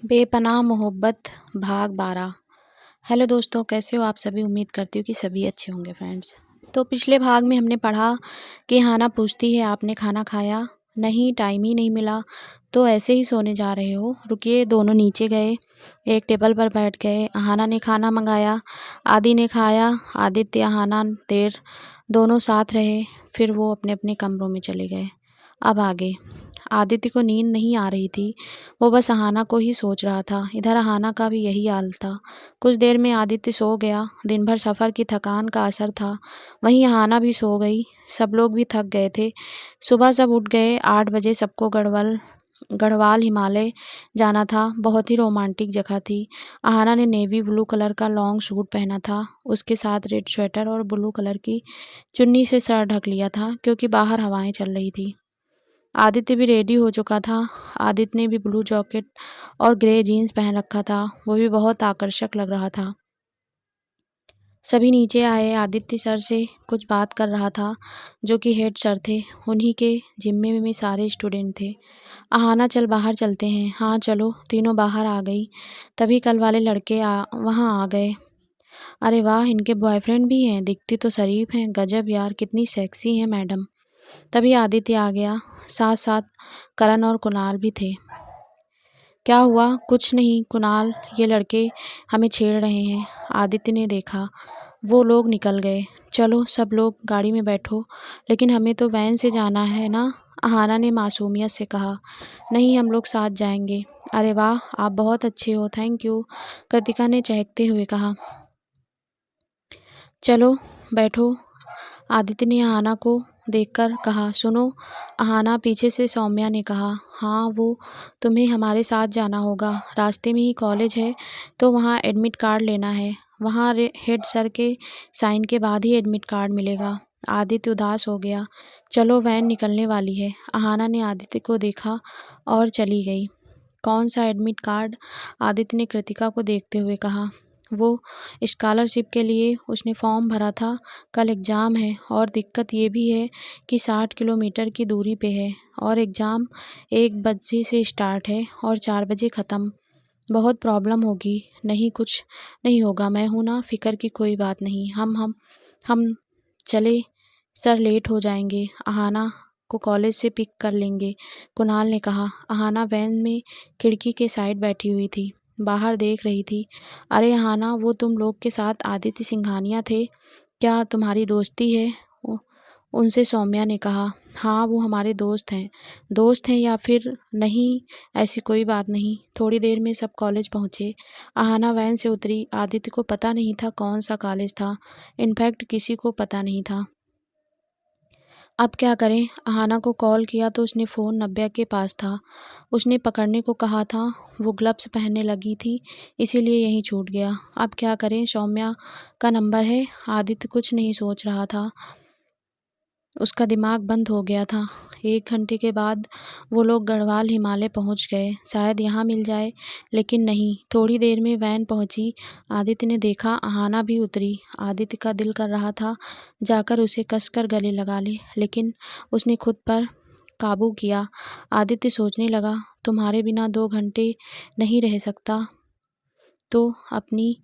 बेपनाह मोहब्बत भाग 12। हेलो दोस्तों, कैसे हो आप सभी। उम्मीद करती हूँ कि सभी अच्छे होंगे फ्रेंड्स। तो पिछले भाग में हमने पढ़ा कि हाना पूछती है आपने खाना खाया। नहीं, टाइम ही नहीं मिला। तो ऐसे ही सोने जा रहे हो। रुकिए। दोनों नीचे गए, एक टेबल पर बैठ गए। हाना ने खाना मंगाया, आदि ने खाया। आदित्य हाना देर दोनों साथ रहे, फिर वो अपने अपने कमरों में चले गए। अब आगे। आदित्य को नींद नहीं आ रही थी, वो बस अहाना को ही सोच रहा था। इधर अहाना का भी यही हाल था। कुछ देर में आदित्य सो गया। दिन भर सफ़र की थकान का असर था। वहीं अहाना भी सो गई। सब लोग भी थक गए थे। सुबह सब उठ गए। 8 बजे सबको गढ़वाल हिमालय जाना था। बहुत ही रोमांटिक जगह थी। अहाना ने नेवी ब्लू कलर का लॉन्ग सूट पहना था, उसके साथ रेड स्वेटर और ब्लू कलर की चुन्नी से सर ढक लिया था, क्योंकि बाहर हवाएं चल रही थी। आदित्य भी रेडी हो चुका था। आदित्य ने भी ब्लू जैकेट और ग्रे जीन्स पहन रखा था, वो भी बहुत आकर्षक लग रहा था। सभी नीचे आए। आदित्य सर से कुछ बात कर रहा था, जो कि हेड सर थे। उन्हीं के जिम्मे में सारे स्टूडेंट थे। अहाना, चल बाहर चलते हैं। हाँ चलो। तीनों बाहर आ गई। तभी कल वाले लड़के वहाँ आ गए। अरे वाह, इनके बॉयफ्रेंड भी हैं। दिखती तो शरीफ हैं। गजब यार, कितनी सेक्सी हैं मैडम। तभी आदित्य आ गया। साथ साथ करण और कुणाल भी थे। क्या हुआ? कुछ नहीं कुणाल, ये लड़के हमें छेड़ रहे हैं। आदित्य ने देखा। वो लोग निकल गए। चलो सब लोग गाड़ी में बैठो। लेकिन हमें तो वैन से जाना है ना, अहाना ने मासूमियत से कहा। नहीं, हम लोग साथ जाएंगे। अरे वाह, आप बहुत अच्छे हो। थैंक यू, कृतिका ने चहकते हुए कहा। चलो बैठो, आदित्य ने अहाना को देखकर कहा। सुनो अहाना, पीछे से सौम्या ने कहा। हाँ, वो तुम्हें हमारे साथ जाना होगा। रास्ते में ही कॉलेज है, तो वहाँ एडमिट कार्ड लेना है। वहाँ हेड सर के साइन के बाद ही एडमिट कार्ड मिलेगा। आदित्य उदास हो गया। चलो, वैन निकलने वाली है। अहाना ने आदित्य को देखा और चली गई। कौन सा एडमिट कार्ड? आदित्य ने कृतिका को देखते हुए कहा। वो स्कॉलरशिप के लिए उसने फॉर्म भरा था। कल एग्ज़ाम है, और दिक्कत ये भी है कि 60 किलोमीटर की दूरी पे है, और एग्ज़ाम 1 बजे से स्टार्ट है और 4 बजे ख़त्म। बहुत प्रॉब्लम होगी। नहीं, कुछ नहीं होगा, मैं हूँ ना, फ़िक्र की कोई बात नहीं। हम चले, सर लेट हो जाएंगे। अहाना को कॉलेज से पिक कर लेंगे, कुणाल ने कहा। अहाना वैन में खिड़की के साइड बैठी हुई थी, बाहर देख रही थी। अरे अहाना, वो तुम लोग के साथ आदित्य सिंघानिया थे, क्या तुम्हारी दोस्ती है? उनसे सौम्या ने कहा। हाँ, वो हमारे दोस्त हैं। दोस्त हैं या फिर नहीं, ऐसी कोई बात नहीं। थोड़ी देर में सब कॉलेज पहुँचे। अहाना वैन से उतरी। आदित्य को पता नहीं था कौन सा कॉलेज था। इनफैक्ट किसी को पता नहीं था। अब क्या करें? अहाना को कॉल किया तो उसने फ़ोन नब्या के पास था। उसने पकड़ने को कहा था, वो ग्लव्स पहनने लगी थी, इसीलिए यहीं छूट गया। अब क्या करें? सौम्या का नंबर है। आदित्य कुछ नहीं सोच रहा था, उसका दिमाग बंद हो गया था। 1 घंटे के बाद वो लोग गढ़वाल हिमालय पहुंच गए। शायद यहाँ मिल जाए, लेकिन नहीं। थोड़ी देर में वैन पहुंची। आदित्य ने देखा अहाना भी उतरी। आदित्य का दिल कर रहा था जाकर उसे कसकर गले लगा ले, लेकिन उसने खुद पर काबू किया। आदित्य सोचने लगा, तुम्हारे बिना 2 घंटे नहीं रह सकता, तो अपनी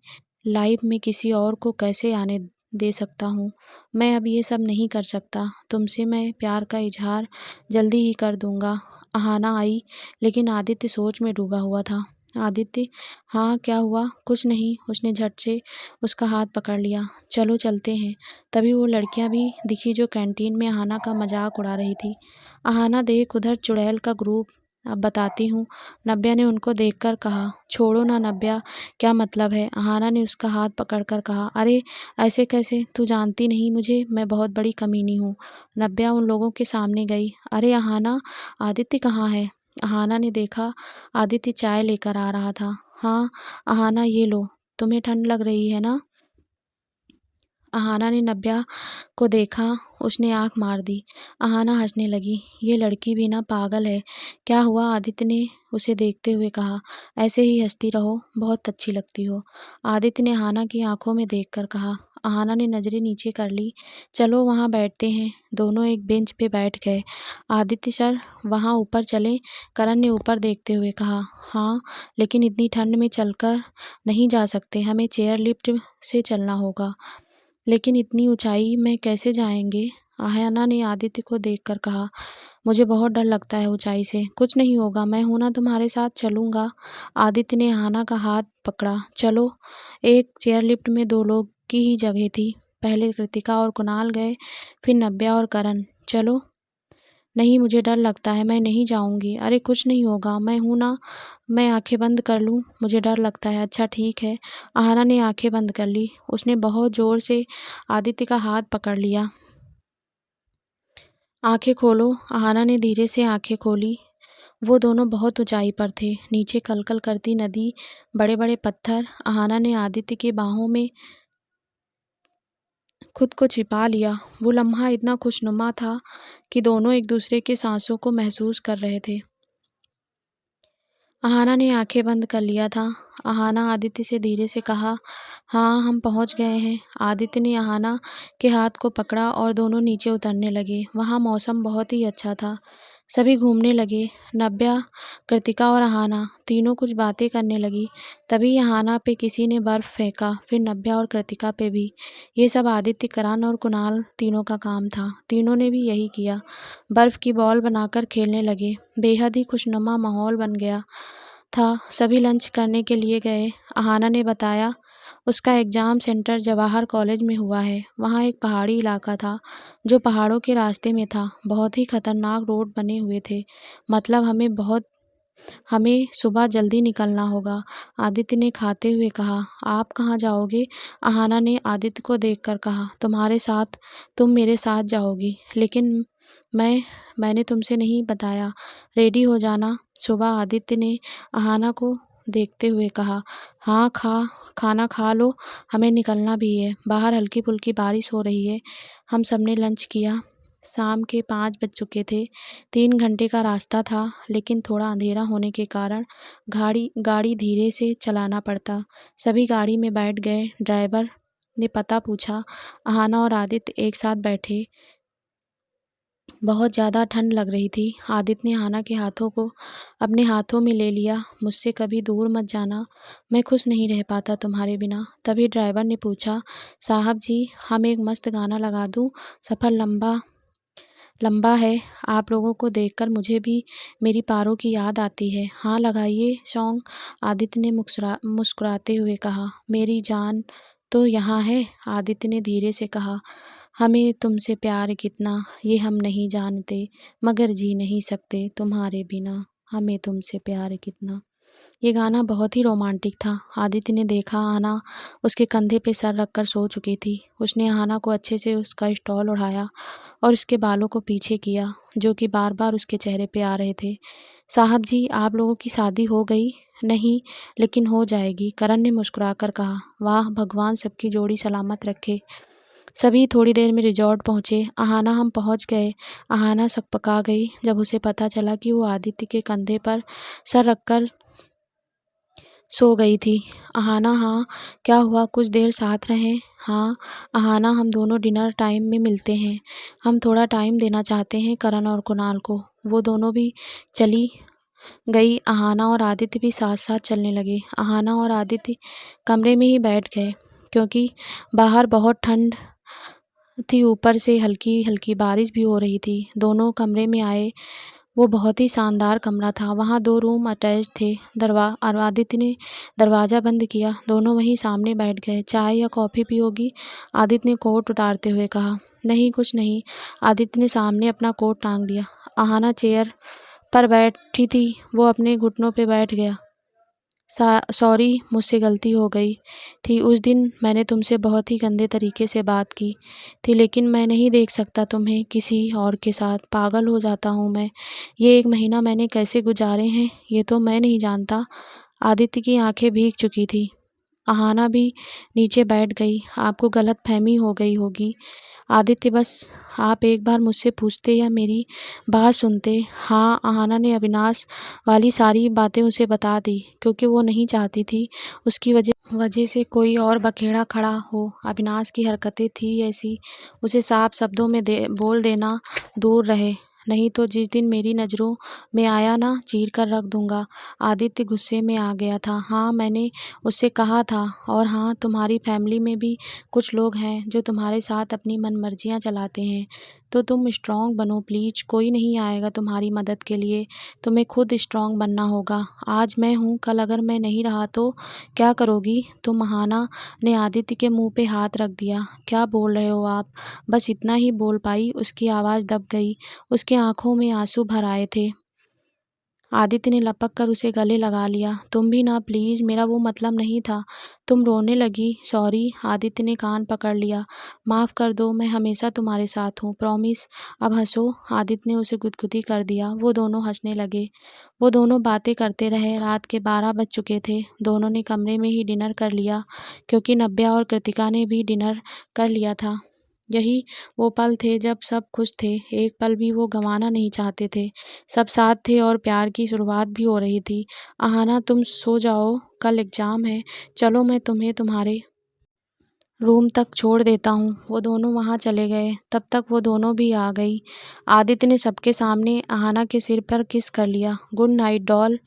लाइफ में किसी और को कैसे आने दे सकता हूँ। मैं अब ये सब नहीं कर सकता। तुमसे मैं प्यार का इजहार जल्दी ही कर दूँगा। अहाना आई, लेकिन आदित्य सोच में डूबा हुआ था। आदित्य, हाँ क्या हुआ? कुछ नहीं, उसने झट से उसका हाथ पकड़ लिया। चलो चलते हैं। तभी वो लड़कियां भी दिखी जो कैंटीन में अहाना का मजाक उड़ा रही थी। अहाना, देख उधर चुड़ैल का ग्रुप, अब बताती हूँ, नब्या ने उनको देखकर कहा। छोड़ो ना नब्या, क्या मतलब है? अहाना ने उसका हाथ पकड़कर कहा। अरे ऐसे कैसे? तू जानती नहीं मुझे, मैं बहुत बड़ी कमीनी हूँ। नब्या उन लोगों के सामने गई। अरे अहाना, आदित्य कहाँ है? अहाना ने देखा आदित्य चाय लेकर आ रहा था। हाँ अहाना, ये लो, तुम्हें ठंड लग रही है ना? अहाना ने नब्या को देखा। उसने आंख मार दी। अहाना हंसने लगी। ये लड़की भी ना पागल है। क्या हुआ? आदित्य ने उसे देखते हुए कहा। ऐसे ही हंसती रहो, बहुत अच्छी लगती हो, आदित्य ने अहाना की आंखों में देखकर कहा। आहाना ने नज़रें नीचे कर ली। चलो वहाँ बैठते हैं। दोनों एक बेंच पे बैठ गए। आदित्य सर, वहाँ ऊपर चलें? करण ने ऊपर देखते हुए कहा। हाँ, लेकिन इतनी ठंड में चलकर नहीं जा सकते, हमें चेयर लिफ्ट से चलना होगा। लेकिन इतनी ऊंचाई में कैसे जाएंगे? आहाना ने आदित्य को देखकर कहा। मुझे बहुत डर लगता है ऊंचाई से। कुछ नहीं होगा, मैं हूं ना, तुम्हारे साथ चलूंगा। आदित्य ने आहाना का हाथ पकड़ा। चलो। एक चेयर लिफ्ट में 2 लोग की ही जगह थी। पहले कृतिका और कुणाल गए, फिर नव्या और करण। चलो। नहीं, मुझे डर लगता है, मैं नहीं जाऊंगी। अरे कुछ नहीं होगा, मैं हूं ना। मैं आंखें बंद कर लूं? मुझे डर लगता है। अच्छा ठीक है। आहाना ने आंखें बंद कर ली। उसने बहुत जोर से आदित्य का हाथ पकड़ लिया। आंखें खोलो। आहाना ने धीरे से आंखें खोली। वो दोनों बहुत ऊंचाई पर थे। नीचे कलकल करती नदी, बड़े बड़े पत्थर। आहाना ने आदित्य की बाहों में खुद को छिपा लिया। वो लम्हा इतना खुशनुमा था कि दोनों एक दूसरे के सांसों को महसूस कर रहे थे। आहाना ने आंखें बंद कर लिया था। आहाना आदित्य से धीरे से कहा, हाँ, हम पहुंच गए हैं। आदित्य ने आहाना के हाथ को पकड़ा और दोनों नीचे उतरने लगे। वहाँ मौसम बहुत ही अच्छा था। सभी घूमने लगे। नव्या, कृतिका और आहाना तीनों कुछ बातें करने लगी। तभी आहाना पे किसी ने बर्फ फेंका, फिर नव्या और कृतिका पे भी। ये सब आदित्य, करण और कुणाल तीनों का काम था। तीनों ने भी यही किया। बर्फ की बॉल बनाकर खेलने लगे। बेहद ही खुशनुमा माहौल बन गया था। सभी लंच करने के लिए गए। आहाना ने बताया उसका एग्ज़ाम सेंटर जवाहर कॉलेज में हुआ है। वहाँ एक पहाड़ी इलाका था जो पहाड़ों के रास्ते में था। बहुत ही खतरनाक रोड बने हुए थे। मतलब हमें सुबह जल्दी निकलना होगा। आदित्य ने खाते हुए कहा। आप कहाँ जाओगे? आहाना ने आदित्य को देखकर कहा। तुम्हारे साथ। तुम मेरे साथ जाओगी। लेकिन मैंने तुमसे नहीं बताया। रेडी हो जाना सुबह। आदित्य ने आहाना को देखते हुए कहा। हाँ, खाना खा लो, हमें निकलना भी है। बाहर हल्की फुल्की बारिश हो रही है। हम सबने लंच किया। शाम के 5 बज चुके थे। 3 घंटे का रास्ता था, लेकिन थोड़ा अंधेरा होने के कारण गाड़ी धीरे से चलाना पड़ता। सभी गाड़ी में बैठ गए। ड्राइवर ने पता पूछा। आहाना और आदित्य एक साथ बैठे। बहुत ज़्यादा ठंड लग रही थी। आदित्य ने आहाना के हाथों को अपने हाथों में ले लिया। मुझसे कभी दूर मत जाना, मैं खुश नहीं रह पाता तुम्हारे बिना। तभी ड्राइवर ने पूछा, साहब जी, हम एक मस्त गाना लगा दूं? सफ़र लंबा लंबा है। आप लोगों को देखकर मुझे भी मेरी पारों की याद आती है। हाँ, लगाइए सॉन्ग। आदित्य ने मुस्कुराते हुए कहा। मेरी जान तो यहाँ है। आदित्य ने धीरे से कहा। हमें तुमसे प्यार कितना ये हम नहीं जानते, मगर जी नहीं सकते तुम्हारे बिना। हमें तुमसे प्यार कितना। ये गाना बहुत ही रोमांटिक था। आदित्य ने देखा आहाना उसके कंधे पे सर रखकर सो चुकी थी। उसने आहाना को अच्छे से उसका स्टॉल उठाया और उसके बालों को पीछे किया, जो कि बार बार उसके चेहरे पे आ रहे थे। साहब जी, आप लोगों की शादी हो गई? नहीं, लेकिन हो जाएगी, करण ने मुस्कुराकर कहा। वाह, भगवान सबकी जोड़ी सलामत रखे। सभी थोड़ी देर में रिजॉर्ट पहुंचे। आहाना, हम पहुंच गए। आहाना सकपका गई जब उसे पता चला कि वो आदित्य के कंधे पर सर रखकर सो गई थी। आहाना, हाँ, क्या हुआ? कुछ देर साथ रहें? हाँ। आहाना, हम दोनों डिनर टाइम में मिलते हैं। हम थोड़ा टाइम देना चाहते हैं करण और कुणाल को। वो दोनों भी चली गई। आहाना और आदित्य भी साथ साथ चलने लगे। आहाना और आदित्य कमरे में ही बैठ गए, क्योंकि बाहर बहुत ठंड थी। ऊपर से हल्की हल्की बारिश भी हो रही थी। दोनों कमरे में आए। वो बहुत ही शानदार कमरा था। वहाँ 2 रूम अटैच थे। आदित्य ने दरवाज़ा बंद किया। दोनों वहीं सामने बैठ गए। चाय या कॉफ़ी पियोगी? आदित्य ने कोट उतारते हुए कहा। नहीं, कुछ नहीं। आदित्य ने सामने अपना कोट टांग दिया। आहाना चेयर पर बैठी थी। वो अपने घुटनों पे बैठ गया। सॉरी, मुझसे गलती हो गई थी। उस दिन मैंने तुमसे बहुत ही गंदे तरीके से बात की थी, लेकिन मैं नहीं देख सकता तुम्हें किसी और के साथ। पागल हो जाता हूँ मैं। ये 1 महीना मैंने कैसे गुजारे हैं, ये तो मैं नहीं जानता। आदित्य की आंखें भीग चुकी थी। अहाना भी नीचे बैठ गई। आपको गलतफहमी हो गई होगी आदित्य, बस आप एक बार मुझसे पूछते या मेरी बात सुनते। हाँ, अहाना ने अविनाश वाली सारी बातें उसे बता दी, क्योंकि वो नहीं चाहती थी उसकी वजह से कोई और बखेड़ा खड़ा हो। अविनाश की हरकतें थी ऐसी, उसे साफ शब्दों में बोल देना दूर रहे, नहीं तो जिस दिन मेरी नज़रों में आया ना, चीर कर रख दूंगा। आदित्य गुस्से में आ गया था। हाँ, मैंने उससे कहा था। और हाँ, तुम्हारी फैमिली में भी कुछ लोग हैं जो तुम्हारे साथ अपनी मनमर्जियाँ चलाते हैं, तो तुम स्ट्रांग बनो प्लीज। कोई नहीं आएगा तुम्हारी मदद के लिए, तुम्हें खुद स्ट्रांग बनना होगा। आज मैं हूँ, कल अगर मैं नहीं रहा तो क्या करोगी तुम? अहाना ने आदित्य के मुंह पे हाथ रख दिया। क्या बोल रहे हो आप? बस इतना ही बोल पाई। उसकी आवाज़ दब गई, उसकी आंखों में आंसू भर आए थे। आदित्य ने लपक कर उसे गले लगा लिया। तुम भी ना प्लीज, मेरा वो मतलब नहीं था। तुम रोने लगी। सॉरी। आदित्य ने कान पकड़ लिया। माफ़ कर दो, मैं हमेशा तुम्हारे साथ हूँ, प्रॉमिस। अब हंसो। आदित्य ने उसे गुदगुदी कर दिया। वो दोनों हंसने लगे। वो दोनों बातें करते रहे। रात के 12 बज चुके थे। दोनों ने कमरे में ही डिनर कर लिया, क्योंकि नव्या और कृतिका ने भी डिनर कर लिया था। यही वो पल थे जब सब खुश थे। एक पल भी वो गंवाना नहीं चाहते थे। सब साथ थे और प्यार की शुरुआत भी हो रही थी। अहाना, तुम सो जाओ, कल एग्ज़ाम है। चलो, मैं तुम्हें तुम्हारे रूम तक छोड़ देता हूँ। वो दोनों वहाँ चले गए। तब तक वो दोनों भी आ गई। आदित्य ने सबके सामने अहाना के सिर पर किस कर लिया। Good night doll.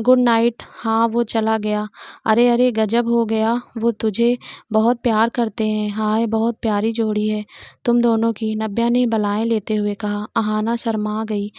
Good night. हाँ, वो चला गया। अरे अरे, गजब हो गया। वो तुझे बहुत प्यार करते हैं। हाय, बहुत प्यारी जोड़ी है तुम दोनों की, नव्या ने बलाएं लेते हुए कहा। अहाना शर्मा गई।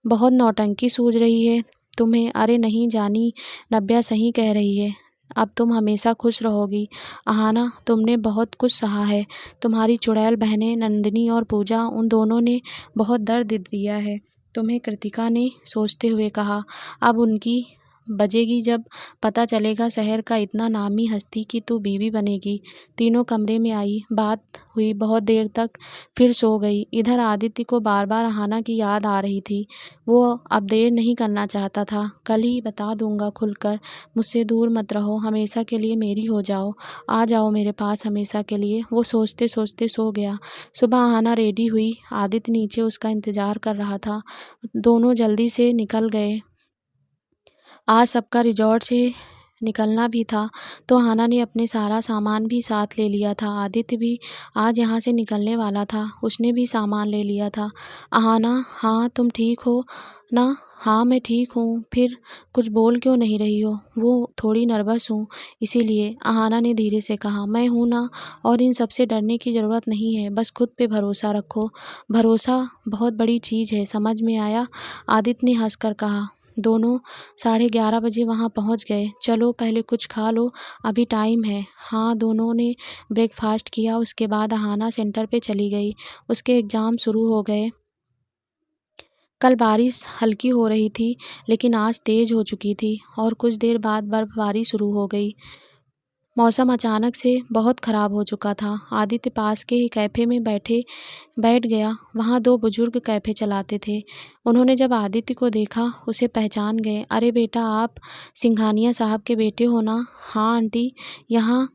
बहुत नौटंकी सूझ रही है तुम्हें। अरे नहीं जानी, नव्या सही कह रही है। अब तुम हमेशा खुश रहोगी। अहाना, तुमने बहुत कुछ सहा है। तुम्हारी चुड़ैल बहनें नंदिनी और पूजा, उन दोनों ने बहुत दर्द दिया है तुम्हें, कृतिका ने सोचते हुए कहा। अब उनकी बजेगी जब पता चलेगा शहर का इतना नामी हस्ती की तू बीवी बनेगी। तीनों कमरे में आई, बात हुई बहुत देर तक, फिर सो गई। इधर आदित्य को बार बार अहाना की याद आ रही थी। वो अब देर नहीं करना चाहता था। कल ही बता दूंगा खुलकर, मुझसे दूर मत रहो, हमेशा के लिए मेरी हो जाओ, आ जाओ मेरे पास हमेशा के लिए। वो सोचते सोचते सो गया। सुबह अहाना रेडी हुई। आदित्य नीचे उसका इंतजार कर रहा था। दोनों जल्दी से निकल गए। आज सबका रिजॉर्ट से निकलना भी था, तो अहाना ने अपने सारा सामान भी साथ ले लिया था। आदित्य भी आज यहाँ से निकलने वाला था, उसने भी सामान ले लिया था। अहाना, हाँ तुम ठीक हो ना? हाँ मैं ठीक हूँ। फिर कुछ बोल क्यों नहीं रही हो? वो थोड़ी नर्वस हूँ इसीलिए, अहाना ने धीरे से कहा। मैं हूँ ना, और इन सब से डरने की ज़रूरत नहीं है, बस खुद पे भरोसा रखो। भरोसा बहुत बड़ी चीज़ है, समझ में आया? आदित्य ने हंसकर कहा। दोनों 11:30 बजे वहाँ पहुँच गए। चलो पहले कुछ खा लो, अभी टाइम है। हाँ, दोनों ने ब्रेकफास्ट किया। उसके बाद अहाना सेंटर पे चली गई। उसके एग्ज़ाम शुरू हो गए। कल बारिश हल्की हो रही थी, लेकिन आज तेज़ हो चुकी थी और कुछ देर बाद बर्फबारी शुरू हो गई। मौसम अचानक से बहुत ख़राब हो चुका था। आदित्य पास के ही कैफ़े में बैठ गया। वहाँ दो बुजुर्ग कैफ़े चलाते थे। उन्होंने जब आदित्य को देखा, उसे पहचान गए। अरे बेटा, आप सिंघानिया साहब के बेटे हो ना? हाँ आंटी, यहाँ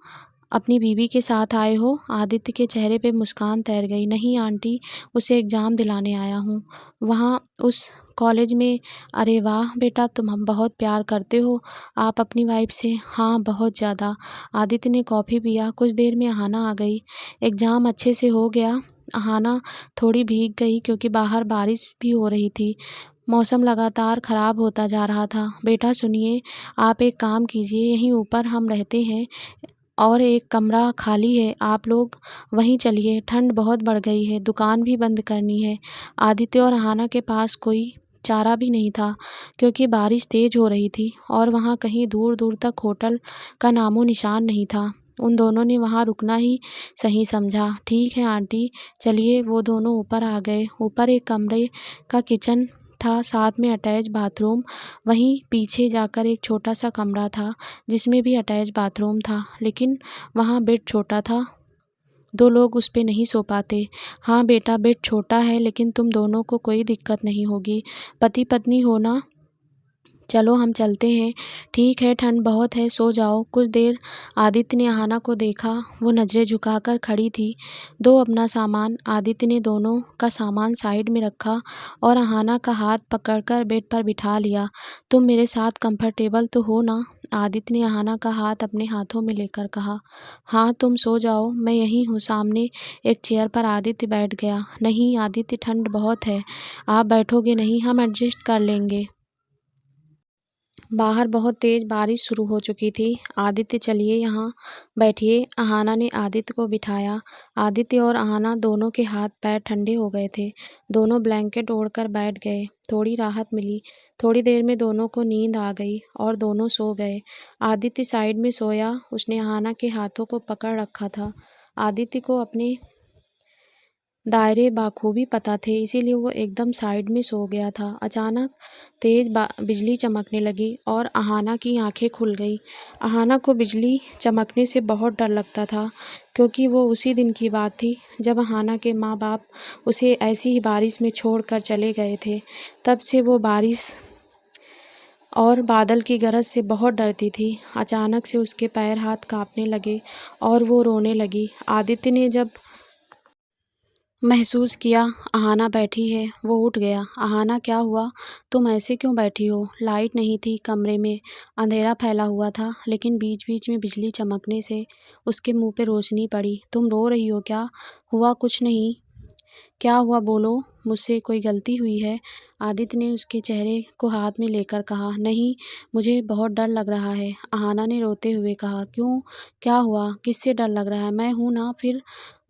अपनी बीवी के साथ आए हो? आदित्य के चेहरे पे मुस्कान तैर गई। नहीं आंटी, उसे एग्ज़ाम दिलाने आया हूँ, वहाँ उस कॉलेज में। अरे वाह बेटा, तुम हम बहुत प्यार करते हो आप अपनी वाइफ से? हाँ, बहुत ज़्यादा। आदित्य ने कॉफ़ी पिया। कुछ देर में अहाना आ गई। एग्ज़ाम अच्छे से हो गया? अहाना थोड़ी भीग गई, क्योंकि बाहर बारिश भी हो रही थी। मौसम लगातार ख़राब होता जा रहा था। बेटा सुनिए, आप एक काम कीजिए, यहीं ऊपर हम रहते हैं और एक कमरा खाली है, आप लोग वहीं चलिए। ठंड बहुत बढ़ गई है, दुकान भी बंद करनी है। आदित्य और अहाना के पास कोई चारा भी नहीं था, क्योंकि बारिश तेज़ हो रही थी और वहाँ कहीं दूर दूर तक होटल का नामो निशान नहीं था। उन दोनों ने वहाँ रुकना ही सही समझा। ठीक है आंटी, चलिए। वो दोनों ऊपर आ गए। ऊपर एक कमरे का किचन था, साथ में अटैच बाथरूम। वहीं पीछे जाकर एक छोटा सा कमरा था, जिसमें भी अटैच बाथरूम था, लेकिन वहाँ बेड छोटा था, दो लोग उस पे नहीं सो पाते। हाँ बेटा, बेड छोटा है, लेकिन तुम दोनों को कोई दिक्कत नहीं होगी। पति पत्नी हो ना, चलो हम चलते हैं। ठीक है, ठंड बहुत है, सो जाओ कुछ देर। आदित्य ने अहाना को देखा, वो नज़रें झुकाकर खड़ी थी। दो अपना सामान। आदित्य ने दोनों का सामान साइड में रखा और अहाना का हाथ पकड़कर बेड पर बिठा लिया। तुम मेरे साथ कंफर्टेबल तो हो ना? आदित्य ने अहाना का हाथ अपने हाथों में लेकर कहा। हाँ, तुम सो जाओ, मैं यहीं हूँ सामने। एक चेयर पर आदित्य बैठ गया। नहीं आदित्य, ठंड बहुत है, आप बैठोगे नहीं, हम एडजस्ट कर लेंगे। बाहर बहुत तेज बारिश शुरू हो चुकी थी। आदित्य, चलिए यहाँ बैठिए। अहाना ने आदित्य को बिठाया। आदित्य और अहाना दोनों के हाथ पैर ठंडे हो गए थे। दोनों ब्लैंकेट ओढ़कर बैठ गए। थोड़ी राहत मिली। थोड़ी देर में दोनों को नींद आ गई और दोनों सो गए। आदित्य साइड में सोया। उसने अहाना के हाथों को पकड़ रखा था। आदित्य को अपने दायरे बाखूबी पता थे, इसीलिए वो एकदम साइड में सो गया था। अचानक तेज बिजली चमकने लगी और अहाना की आंखें खुल गई। अहाना को बिजली चमकने से बहुत डर लगता था, क्योंकि वो उसी दिन की बात थी जब अहाना के माँ बाप उसे ऐसी ही बारिश में छोड़कर चले गए थे। तब से वो बारिश और बादल की गरज से बहुत डरती थी। अचानक से उसके पैर हाथ कांपने लगे और वो रोने लगी। आदित्य ने जब महसूस किया अहाना बैठी है, वो उठ गया। अहाना, क्या हुआ? तुम ऐसे क्यों बैठी हो? लाइट नहीं थी कमरे में, अंधेरा फैला हुआ था, लेकिन बीच बीच में बिजली चमकने से उसके मुंह पे रोशनी पड़ी। तुम रो रही हो क्या? हुआ कुछ नहीं। क्या हुआ, बोलो, मुझसे कोई गलती हुई है? आदित्य ने उसके चेहरे को हाथ में लेकर कहा। नहीं, मुझे बहुत डर लग रहा है। अहाना ने रोते हुए कहा। क्यों, क्या हुआ? किससे डर लग रहा है? मैं हूं ना। फिर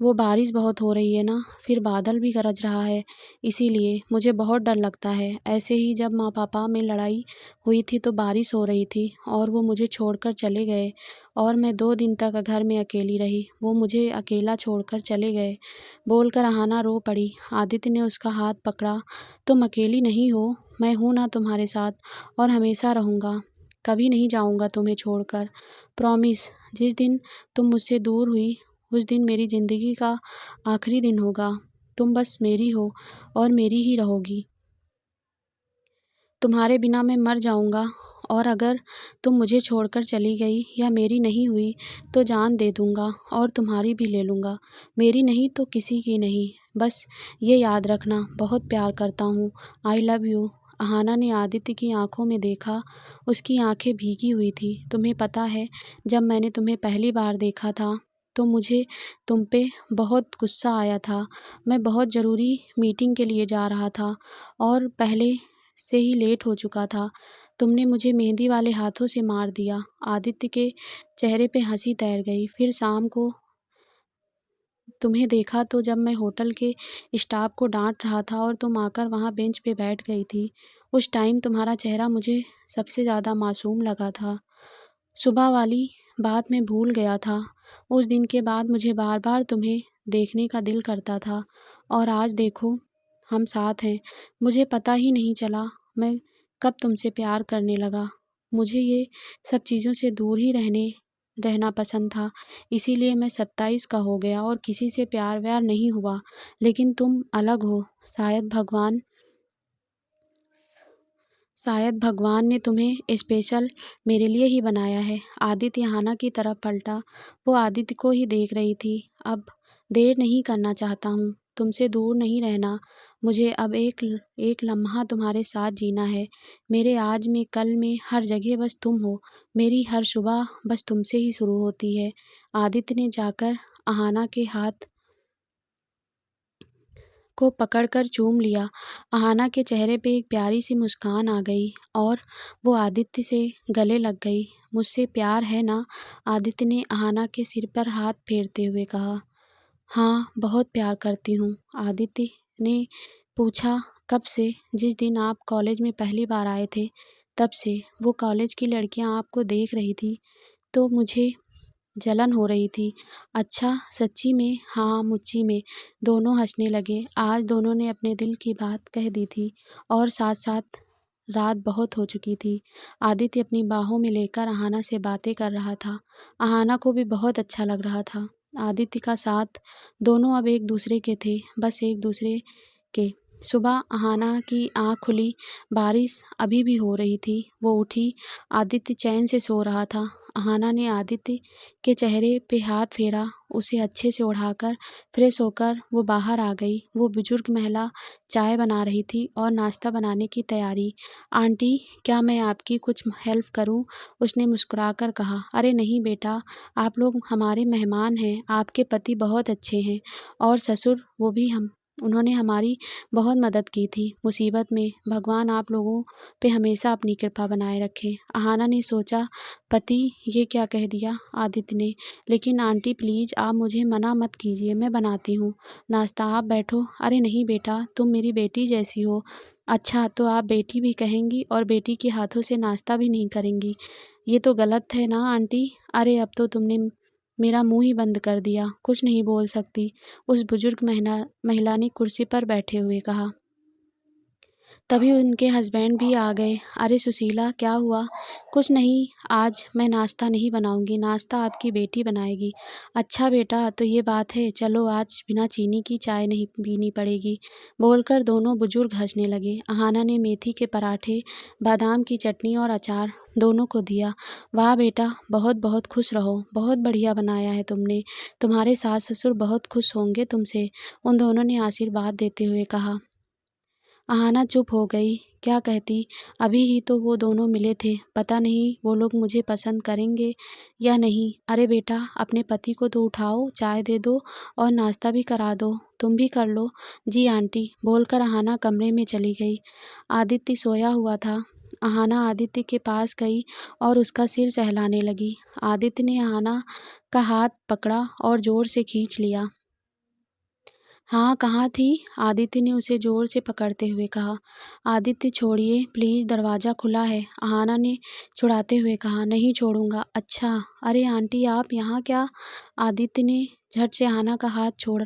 वो बारिश बहुत हो रही है ना, फिर बादल भी गरज रहा है, इसीलिए मुझे बहुत डर लगता है। ऐसे ही जब माँ पापा में लड़ाई हुई थी तो बारिश हो रही थी और वो मुझे छोड़कर चले गए और मैं 2 दिन तक घर में अकेली रही। वो मुझे अकेला छोड़कर चले गए। बोलकर अहाना रो पड़ी। आदित्य ने उसका हाथ पकड़ा। तुम अकेली नहीं हो, मैं हूं ना तुम्हारे साथ, और हमेशा रहूंगा। कभी नहीं जाऊंगा तुम्हें छोड़कर, प्रॉमिस। जिस दिन तुम मुझसे दूर हुई उस दिन मेरी ज़िंदगी का आखिरी दिन होगा। तुम बस मेरी हो और मेरी ही रहोगी। तुम्हारे बिना मैं मर जाऊंगा, और अगर तुम मुझे छोड़कर चली गई या मेरी नहीं हुई तो जान दे दूंगा और तुम्हारी भी ले लूँगा। मेरी नहीं तो किसी की नहीं। बस ये याद रखना, बहुत प्यार करता हूँ। I love you. अहाना ने आदित्य की आंखों में देखा। उसकी आंखें भीगी हुई थी। तुम्हें पता है, जब मैंने तुम्हें पहली बार देखा था तो मुझे तुम पे बहुत गुस्सा आया था। मैं बहुत ज़रूरी मीटिंग के लिए जा रहा था और पहले से ही लेट हो चुका था। तुमने मुझे मेहंदी वाले हाथों से मार दिया। आदित्य के चेहरे पे हंसी तैर गई। फिर शाम को तुम्हें देखा तो जब मैं होटल के स्टाफ को डांट रहा था और तुम आकर वहाँ बेंच पे बैठ गई थी। उस टाइम तुम्हारा चेहरा मुझे सबसे ज़्यादा मासूम लगा था। सुबह वाली बात मैं भूल गया था। उस दिन के बाद मुझे बार बार तुम्हें देखने का दिल करता था, और आज देखो, हम साथ हैं। मुझे पता ही नहीं चला मैं कब तुमसे प्यार करने लगा। मुझे ये सब चीज़ों से दूर ही रहना पसंद था, इसीलिए मैं 27 का हो गया और किसी से प्यार व्यार नहीं हुआ। लेकिन तुम अलग हो। शायद भगवान ने तुम्हें स्पेशल मेरे लिए ही बनाया है। आदित्य हाना की तरफ पलटा। वो आदित्य को ही देख रही थी। अब देर नहीं करना चाहता हूँ, तुमसे दूर नहीं रहना। मुझे अब एक लम्हा तुम्हारे साथ जीना है। मेरे आज में, कल में, हर जगह बस तुम हो। मेरी हर सुबह बस तुमसे ही शुरू होती है। आदित्य ने जाकर अहाना के हाथ को पकड़कर चूम लिया। अहाना के चेहरे पे एक प्यारी सी मुस्कान आ गई और वो आदित्य से गले लग गई। मुझसे प्यार है ना? आदित्य ने अहाना के सिर पर हाथ फेरते हुए कहा। हाँ, बहुत प्यार करती हूँ। आदित्य ने पूछा। कब से? जिस दिन आप कॉलेज में पहली बार आए थे तब से। वो कॉलेज की लड़कियाँ आपको देख रही थी तो मुझे जलन हो रही थी। अच्छा, सच्ची में? हाँ, मुच्ची में। दोनों हंसने लगे। आज दोनों ने अपने दिल की बात कह दी थी और साथ साथ रात बहुत हो चुकी थी। आदित्य अपनी बाहों में लेकर अहाना से बातें कर रहा था। अहाना को भी बहुत अच्छा लग रहा था आदित्य का साथ। दोनों अब एक दूसरे के थे, बस एक दूसरे के। सुबह अहाना की आँख खुली। बारिश अभी भी हो रही थी। वो उठी। आदित्य चैन से सो रहा था। अहाना ने आदित्य के चेहरे पे हाथ फेरा। उसे अच्छे से उठाकर फ्रेश होकर वो बाहर आ गई। वो बुजुर्ग महिला चाय बना रही थी और नाश्ता बनाने की तैयारी। आंटी, क्या मैं आपकी कुछ हेल्प करूं? उसने मुस्कुराकर कहा। अरे नहीं बेटा, आप लोग हमारे मेहमान हैं। आपके पति बहुत अच्छे हैं और ससुर, वो भी हम उन्होंने हमारी बहुत मदद की थी मुसीबत में। भगवान आप लोगों पे हमेशा अपनी कृपा बनाए रखे। अहाना ने सोचा, पति, ये क्या कह दिया आदित्य ने। लेकिन आंटी प्लीज, आप मुझे मना मत कीजिए, मैं बनाती हूँ नाश्ता, आप बैठो। अरे नहीं बेटा, तुम मेरी बेटी जैसी हो। अच्छा, तो आप बेटी भी कहेंगी और बेटी के हाथों से नाश्ता भी नहीं करेंगी? ये तो गलत है ना आंटी। अरे अब तो तुमने मेरा मुंह ही बंद कर दिया, कुछ नहीं बोल सकती, उस बुजुर्ग महिला ने कुर्सी पर बैठे हुए कहा। तभी उनके हस्बैंड भी आ गए। अरे सुशीला, क्या हुआ? कुछ नहीं, आज मैं नाश्ता नहीं बनाऊंगी, नाश्ता आपकी बेटी बनाएगी। अच्छा बेटा, तो ये बात है, चलो आज बिना चीनी की चाय नहीं पीनी पड़ेगी, बोलकर दोनों बुजुर्ग हंसने लगे। अहाना ने मेथी के पराठे, बादाम की चटनी और अचार दोनों को दिया। वाह बेटा, बहुत बहुत खुश रहो, बहुत बढ़िया बनाया है तुमने, तुम्हारे सास ससुर बहुत खुश होंगे तुमसे, उन दोनों ने आशीर्वाद देते हुए कहा। अहाना चुप हो गई। क्या कहती? अभी ही तो वो दोनों मिले थे, पता नहीं वो लोग मुझे पसंद करेंगे या नहीं। अरे बेटा, अपने पति को तो उठाओ, चाय दे दो और नाश्ता भी करा दो, तुम भी कर लो। जी आंटी, बोलकर अहाना कमरे में चली गई। आदित्य सोया हुआ था। अहाना आदित्य के पास गई और उसका सिर सहलाने लगी। आदित्य ने अहाना का हाथ पकड़ा और जोर से खींच लिया। हाँ, कहाँ थी? आदित्य ने उसे जोर से पकड़ते हुए कहा। आदित्य छोड़िए प्लीज, दरवाज़ा खुला है, अहाना ने छुड़ाते हुए कहा। नहीं छोड़ूंगा। अच्छा, अरे आंटी आप यहाँ क्या? आदित्य ने झट से अहाना का हाथ छोड़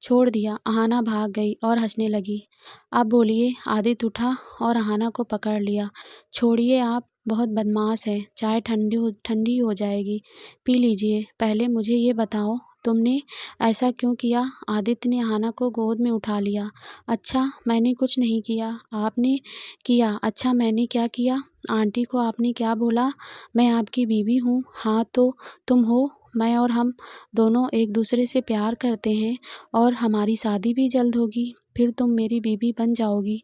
छोड़ दिया। अहाना भाग गई और हंसने लगी। अब बोलिए। आदित्य उठा और अहाना को पकड़ लिया। छोड़िए आप, बहुत बदमाश है, चाय ठंडी हो जाएगी, पी लीजिए। पहले मुझे ये बताओ, तुमने ऐसा क्यों किया? आदित्य ने अहाना को गोद में उठा लिया। अच्छा, मैंने कुछ नहीं किया, आपने किया। अच्छा, मैंने क्या किया? आंटी को आपने क्या बोला? मैं आपकी बीवी हूँ। हाँ तो तुम हो। मैं और हम दोनों एक दूसरे से प्यार करते हैं और हमारी शादी भी जल्द होगी, फिर तुम मेरी बीवी बन जाओगी।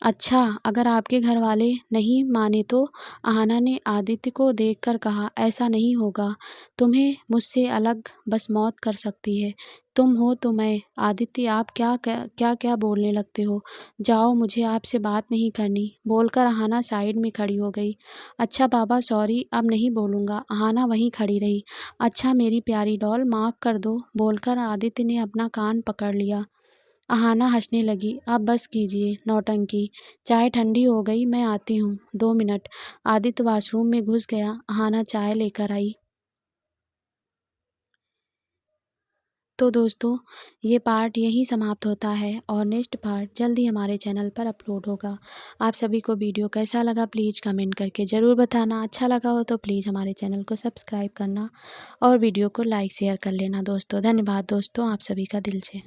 अच्छा, अगर आपके घर वाले नहीं माने तो? अहाना ने आदित्य को देखकर कहा। ऐसा नहीं होगा, तुम्हें मुझसे अलग बस मौत कर सकती है। तुम हो तो मैं। आदित्य, आप क्या क्या क्या बोलने लगते हो? जाओ, मुझे आपसे बात नहीं करनी, बोलकर अहाना साइड में खड़ी हो गई। अच्छा बाबा, सॉरी, अब नहीं बोलूँगा। अहाना वहीं खड़ी रही। अच्छा मेरी प्यारी डॉल, माफ़ कर दो, बोलकर आदित्य ने अपना कान पकड़ लिया। अहाना हंसने लगी। अब बस कीजिए नौटंकी, चाय ठंडी हो गई, मैं आती हूँ, 2 मिनट। आदित्य वॉशरूम में घुस गया। अहाना चाय लेकर आई। तो दोस्तों, ये पार्ट यहीं समाप्त होता है और नेक्स्ट पार्ट जल्दी हमारे चैनल पर अपलोड होगा। आप सभी को वीडियो कैसा लगा प्लीज़ कमेंट करके ज़रूर बताना। अच्छा लगा हो तो प्लीज़ हमारे चैनल को सब्सक्राइब करना और वीडियो को लाइक शेयर कर लेना दोस्तों। धन्यवाद दोस्तों, आप सभी का दिल से।